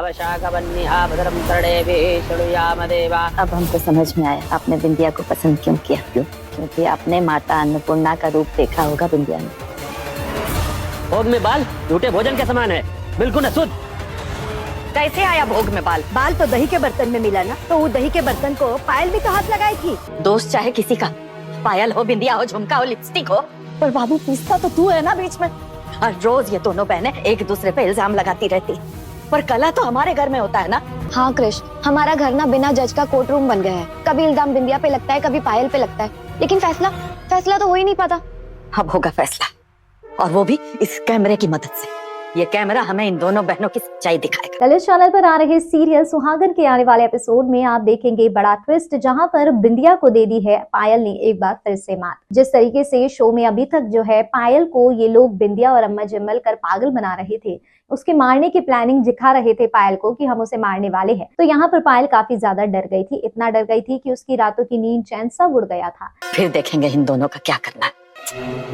वशाखवन्निहा भद्रं कर्णेभिः शृणुयाम देवा। अब हमको समझ में आया आपने बिंदिया को पसंद क्यों किया। क्योंकि आपने माता अन्नपूर्णा का रूप देखा होगा बिंदिया में। भोग में बाल झूठे भोजन के समान है, बिल्कुल अशुद्ध। कैसे आया भोग में बाल? बाल तो दही के बर्तन में मिला ना, तो वो दही के बर्तन को पायल भी तो हाथ लगाई थी। दोस्त चाहे किसी का, पायल हो, बिंदिया हो, झुमका हो, लिपस्टिक हो, पर बाबू पीसता तो तू है ना बीच में। और रोज ये दोनों बहनें एक दूसरे पे इल्जाम लगाती रहती, पर कला तो हमारे घर में होता है ना। हाँ कृष, हमारा घर ना बिना जज का कोर्ट रूम बन गया है। कभी इल्जाम बिंदिया पे लगता है, कभी पायल पे लगता है, लेकिन फैसला तो हो ही नहीं पाता। अब होगा फैसला, और वो भी इस कैमरे की मदद से। ये कैमरा हमें इन दोनों बहनों की सच्चाई दिखाएगा। कलर्स चैनल पर आ रहे सीरियल सुहागन के आने वाले एपिसोड में आप देखेंगे बड़ा ट्विस्ट, जहां पर बिंदिया को दे दी है पायल ने एक बार फिर से मात। जिस तरीके से शो में अभी तक जो है पायल को ये लोग बिंदिया और अम्मा जम्मल कर पागल बना रहे थे, उसके मारने की प्लानिंग दिखा रहे थे पायल को कि हम उसे मारने वाले हैं, तो यहाँ पर पायल काफी ज्यादा डर गई थी। इतना डर गई थी कि उसकी रातों की नींद चैन सब उड़ गया था। फिर देखेंगे इन दोनों का क्या करना है।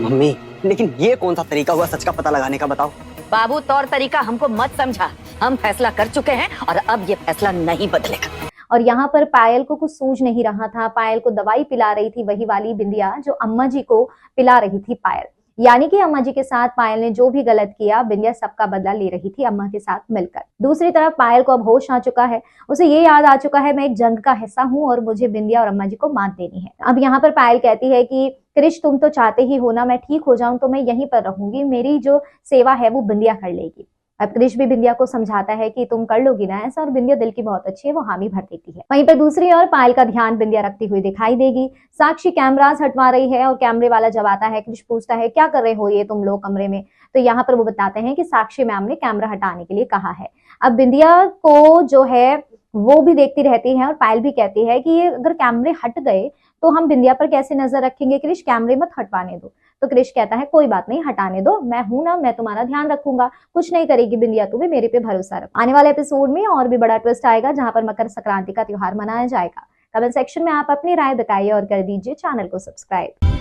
मम्मी, लेकिन ये कौन सा तरीका हुआ सच का पता लगाने का, बताओ। बाबू, तौर तरीका हमको मत समझा, हम फैसला कर चुके हैं और अब ये फैसला नहीं बदलेगा। और यहाँ पर पायल को कुछ सूझ नहीं रहा था। पायल को दवाई पिला रही थी वही वाली बिंदिया जो अम्मा जी को पिला रही थी पायल। यानी कि अम्मा जी के साथ पायल ने जो भी गलत किया, बिंदिया सबका बदला ले रही थी अम्मा के साथ मिलकर। दूसरी तरफ पायल को अब होश आ चुका है, उसे ये याद आ चुका है मैं एक जंग का हिस्सा हूँ और मुझे बिंदिया और अम्मा जी को मात देनी है। अब यहाँ पर पायल कहती है कि कृष, तुम तो चाहते ही हो ना मैं ठीक हो जाऊं, तो मैं यहीं पर रहूंगी, मेरी जो सेवा है वो बिंदिया कर लेगी। अब कृष भी बिंदिया को समझाता है कि तुम कर लोगी ना ऐसा, और बिंदिया दिल की बहुत अच्छी है, वो हामी भर देती है। वहीं पर दूसरी ओर पायल का ध्यान बिंदिया रखती हुई दिखाई देगी। साक्षी कैमरास हटवा रही है और कैमरे वाला जब आता है, कृष पूछता है क्या कर रहे हो ये तुम लोग कमरे में, तो यहाँ पर वो बताते हैं कि साक्षी मैम ने कैमरा हटाने के लिए कहा है। अब बिंदिया को जो है वो भी देखती रहती है और पायल भी कहती है कि ये अगर कैमरे हट गए तो हम बिंदिया पर कैसे नजर रखेंगे, कृष कैमरे मत हटवाने दो। तो कृष कहता है कोई बात नहीं, हटाने दो, मैं हूं ना, मैं तुम्हारा ध्यान रखूंगा, कुछ नहीं करेगी बिंदिया, तू भी मेरे पे भरोसा रख। आने वाले एपिसोड में और भी बड़ा ट्विस्ट आएगा, जहां पर मकर संक्रांति का त्योहार मनाया जाएगा। कमेंट सेक्शन में आप अपनी राय बताइए और कर दीजिए चैनल को सब्सक्राइब।